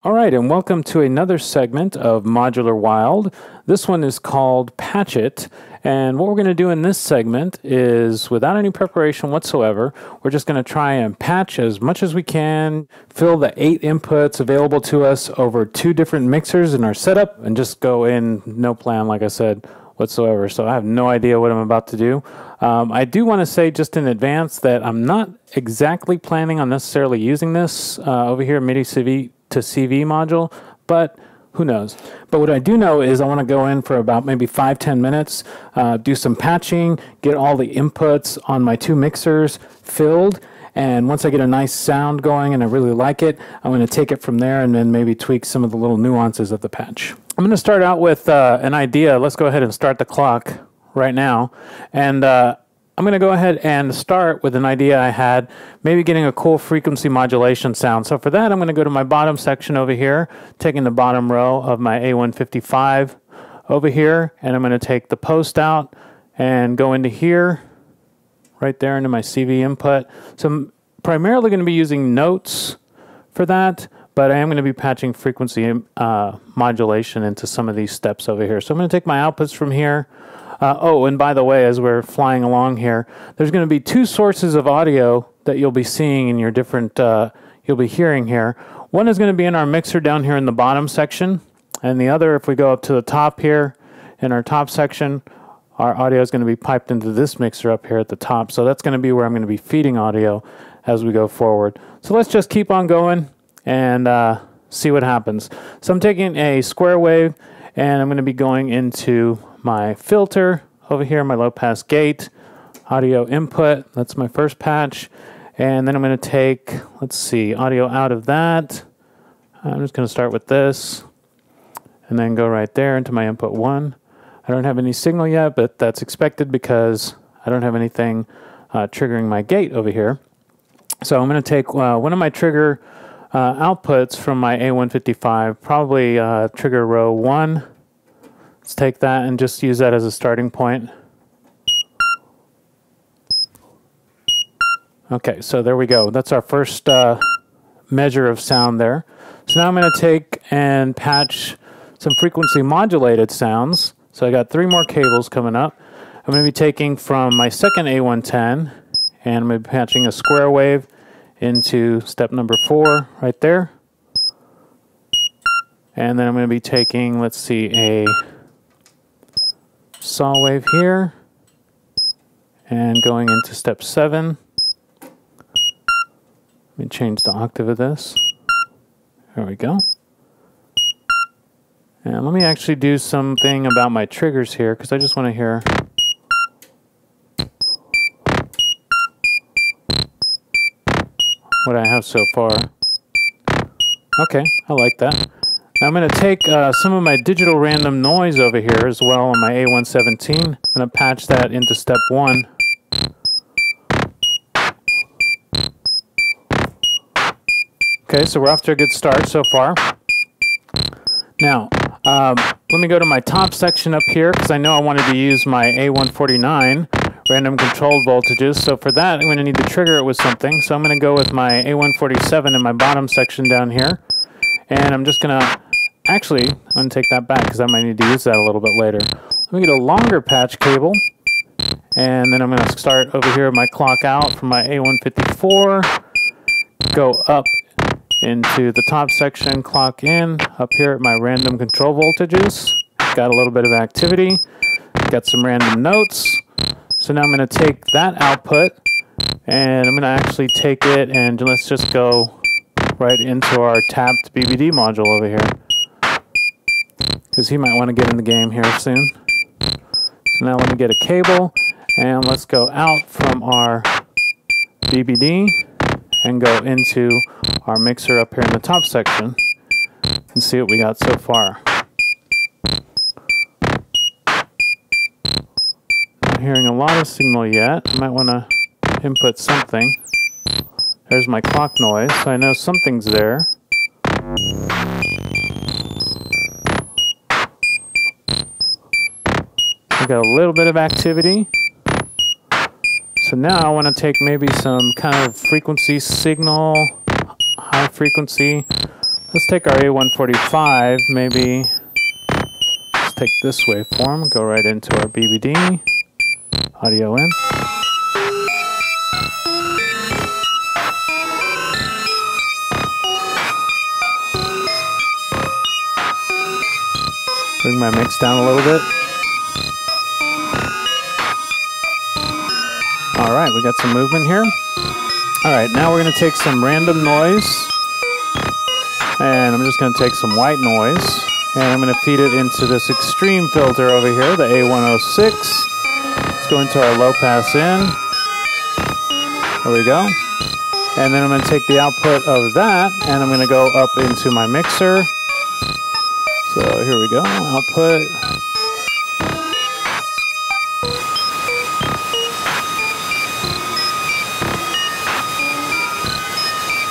All right, and welcome to another segment of Modular Wild. This one is called Patch It, and what we're going to do in this segment is, without any preparation whatsoever, we're just going to try and patch as much as we can, fill the 8 inputs available to us over 2 different mixers in our setup, and just go in, no plan, like I said, whatsoever. So I have no idea what I'm about to do. I do want to say just in advance that I'm not exactly planning on necessarily using this over here, MIDI CV to CV module, but who knows. But what I do know is I want to go in for about maybe 5-10 minutes, do some patching, get all the inputs on my 2 mixers filled, and once I get a nice sound going and I really like it, I'm going to take it from there and then maybe tweak some of the little nuances of the patch. I'm going to start out with an idea. Let's go ahead and start the clock right now, and I'm going to go ahead and start with an idea I had, maybe getting a cool frequency modulation sound. So for that, I'm going to go to my bottom section over here, taking the bottom row of my A155 over here, and I'm going to take the post out and go into here, right there into my CV input. So I'm primarily going to be using notes for that, but I am going to be patching frequency modulation into some of these steps over here. So I'm going to take my outputs from here. Oh, and by the way, as we're flying along here, there's going to be 2 sources of audio that you'll be seeing in your different, you'll be hearing here. One is going to be in our mixer down here in the bottom section, and the other, if we go up to the top here, in our top section, our audio is going to be piped into this mixer up here at the top. So that's going to be where I'm going to be feeding audio as we go forward. So let's just keep on going and see what happens. So I'm taking a square wave, and I'm going to be going into my filter over here, my low pass gate, audio input. That's my first patch. And then I'm going to take, let's see, audio out of that. I'm just going to start with this and then go right there into my input 1. I don't have any signal yet, but that's expected because I don't have anything triggering my gate over here. So I'm going to take one of my trigger outputs from my A155, probably trigger row 1. Let's take that and just use that as a starting point. Okay, so there we go. That's our first measure of sound there. So now I'm going to take and patch some frequency modulated sounds. So I got 3 more cables coming up. I'm going to be taking from my second A110, and I'm going to be patching a square wave into step number 4 right there. And then I'm going to be taking, let's see, a saw wave here and going into step 7. Let me change the octave of this. There we go. And let me actually do something about my triggers here, because I just want to hear. What I have so far. Okay, I like that. Now I'm going to take some of my digital random noise over here as well on my A117. I'm going to patch that into step 1. Okay, so we're off to a good start so far. Now, let me go to my top section up here, because I know I wanted to use my A149 random controlled voltages. So for that, I'm going to need to trigger it with something. So I'm going to go with my A147 in my bottom section down here. And I'm just going to, actually, I'm going to take that back because I might need to use that a little bit later. Let me get a longer patch cable. And then I'm going to start over here my clock out from my A154. Go up into the top section, clock in, up here at my random control voltages. Got a little bit of activity. Got some random notes. So now I'm going to take that output, and I'm going to actually take it and let's just go right into our tapped BBD module over here, because he might want to get in the game here soon. So now let me get a cable, and let's go out from our BBD and go into our mixer up here in the top section and see what we got so far. Not hearing a lot of signal yet. I might want to input something. There's my clock noise, so I know something's there. I got a little bit of activity. So now I want to take maybe some kind of frequency signal, high frequency. Let's take our A145, maybe let's take this waveform, go right into our BBD, audio in. Bring my mix down a little bit. All right, we got some movement here. All right, now we're going to take some random noise. And I'm just going to take some white noise, and I'm going to feed it into this extreme filter over here, the A106. Let's go into our low pass in. There we go. And then I'm going to take the output of that, and I'm going to go up into my mixer. So here we go, output.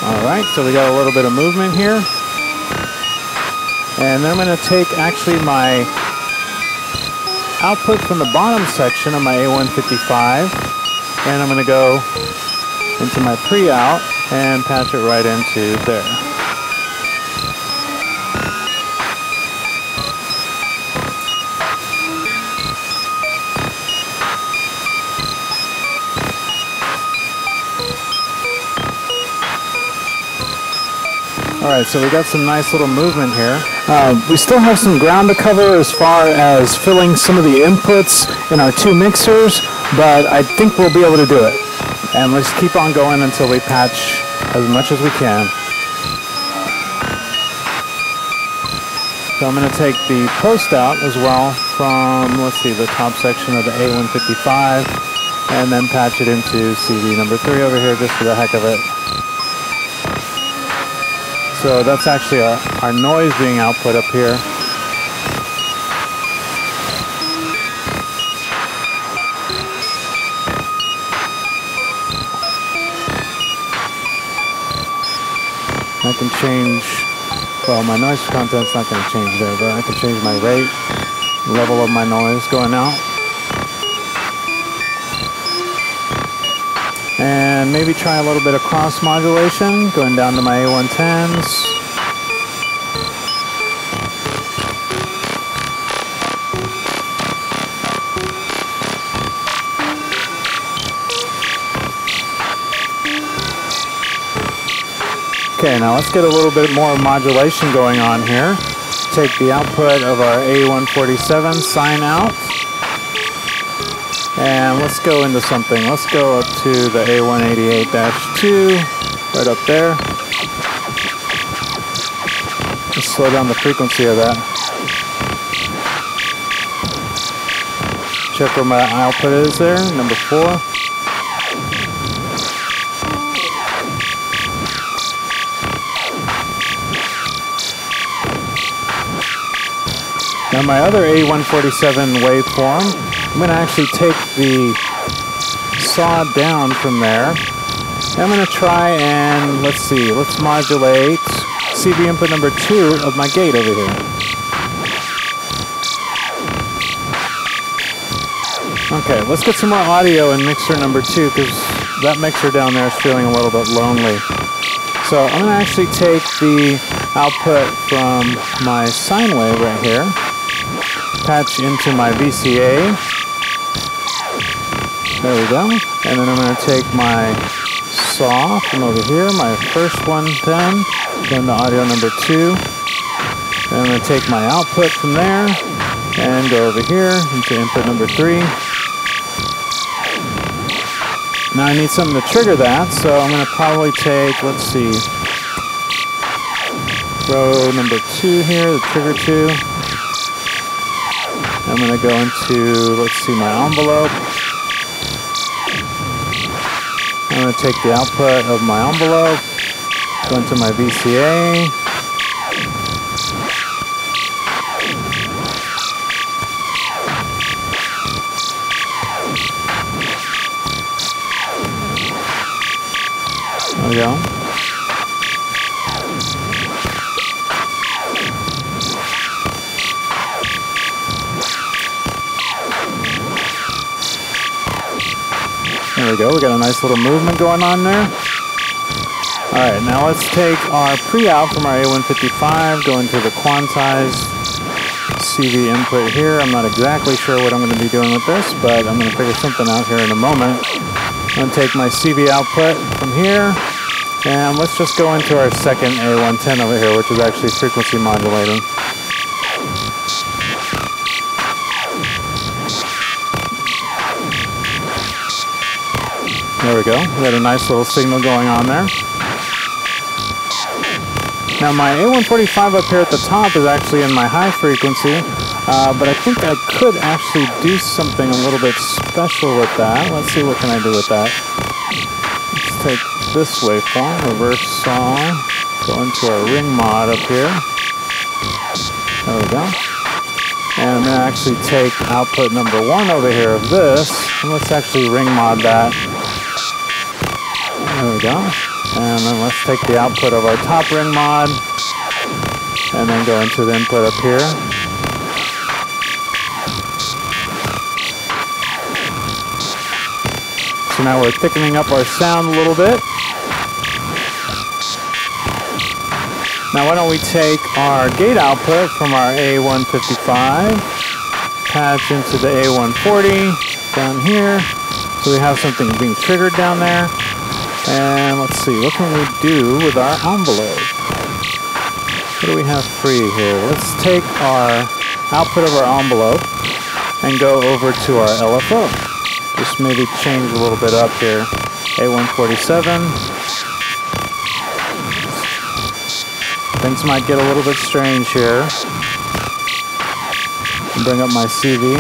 All right, so we got a little bit of movement here. And then I'm going to take actually my output from the bottom section of my A155, and I'm going to go into my pre-out and patch it right into there. All right, so we got some nice little movement here. We still have some ground to cover as far as filling some of the inputs in our two mixers, but I think we'll be able to do it. And let's keep on going until we patch as much as we can. So I'm going to take the post out as well from, let's see, the top section of the A155, and then patch it into CD number 3 over here just for the heck of it. So that's actually our noise being output up here. I can change, well, my noise content's not going to change there, but I can change my rate, level of my noise going out. And maybe try a little bit of cross modulation, going down to my A110s. Okay, now let's get a little bit more modulation going on here. Take the output of our A147, sign out. And let's go into something. Let's go up to the A188-2, right up there. Let's slow down the frequency of that. Check where my output is there, number 4. Now my other A147 waveform, I'm going to actually take the saw down from there. I'm going to try and, let's see, let's modulate CV input number 2 of my gate over here. Okay, let's get some more audio in mixer number 2 because that mixer down there is feeling a little bit lonely. So I'm going to actually take the output from my sine wave right here, patch into my VCA. There we go. And then I'm going to take my saw from over here, my first 110, then the audio number 2. Then I'm going to take my output from there and go over here into input number 3. Now I need something to trigger that, so I'm going to probably take, let's see, row number 2 here, the trigger 2. I'm going to go into, let's see, my envelope. I'm going to take the output of my envelope, go into my VCA. There we go. There we go, we got a nice little movement going on there. Alright, now let's take our pre-out from our A155, go into the quantized CV input here. I'm not exactly sure what I'm going to be doing with this, but I'm going to figure something out here in a moment. I'm going to take my CV output from here, and let's just go into our second A110 over here, which is actually frequency modulating. There we go. We got a nice little signal going on there. Now my A145 up here at the top is actually in my high frequency, but I think I could actually do something a little bit special with that. Let's see, what can I do with that? Let's take this waveform, reverse saw, go into our ring mod up here. There we go. And I'm going to actually take output number 1 over here of this, and let's actually ring mod that. There we go. And then let's take the output of our top ring mod and then go into the input up here. So now we're thickening up our sound a little bit. Now why don't we take our gate output from our A155, patch into the A140 down here. So we have something being triggered down there. And let's see, what can we do with our envelope? What do we have free here? Let's take our output of our envelope and go over to our LFO. Just maybe change a little bit up here. A147. Things might get a little bit strange here. Bring up my CV.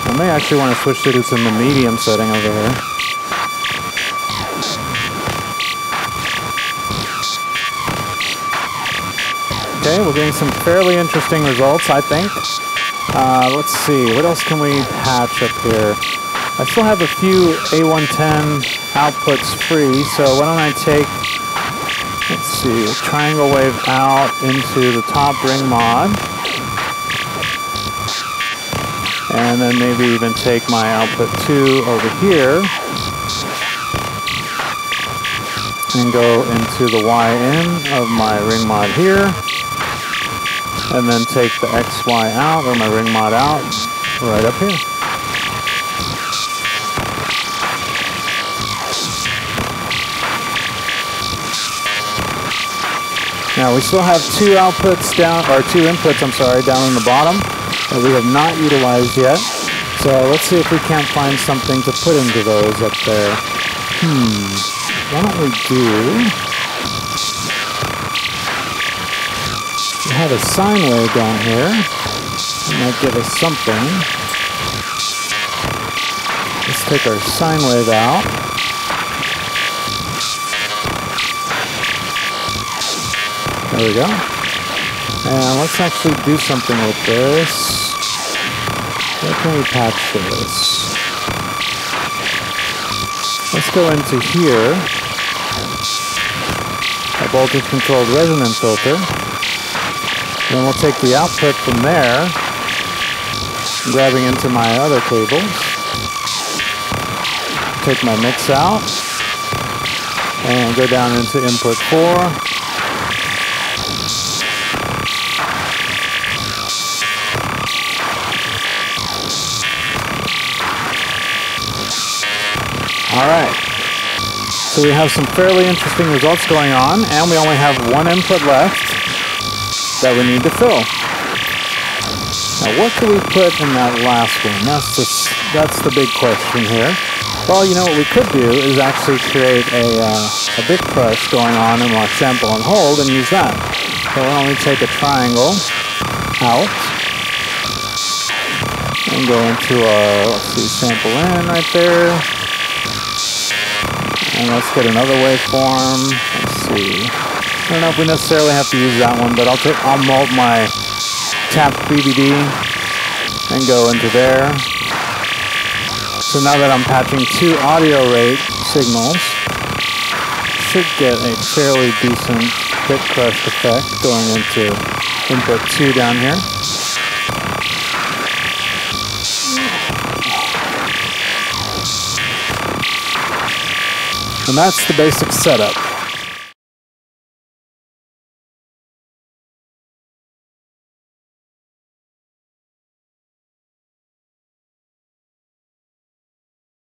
I may actually want to switch to this in the medium setting over here. Okay, we're getting some fairly interesting results, I think. Let's see, what else can we patch up here? I still have a few A110 outputs free, so why don't I take, let's see, triangle wave out into the top ring mod. And then maybe even take my output 2 over here and go into the YN of my ring mod here. And then take the XY out, or my ring mod out, right up here. Now we still have 2 outputs down, or 2 inputs, I'm sorry, down in the bottom that we have not utilized yet. So let's see if we can't find something to put into those up there. Why don't we do... We have a sine wave down here. That might give us something. Let's take our sine wave out. There we go. And let's actually do something with this. Where can we patch this? Let's go into here. A voltage controlled resonant filter. Then we'll take the output from there, grabbing into my other cables. Take my mix out, and go down into input 4. Alright, so we have some fairly interesting results going on, and we only have 1 input left that we need to fill. Now what can we put in that last one? That's the big question here. Well, you know what we could do is actually create a bit crush going on in our sample and hold and use that. So we'll only take a triangle out and go into our, let's see, sample in right there. And let's get another waveform. Let's see. I don't know if we necessarily have to use that one, but I'll mold my tapped BBD and go into there. So now that I'm patching 2 audio rate signals, should get a fairly decent bit crush effect going into input 2 down here. And that's the basic setup.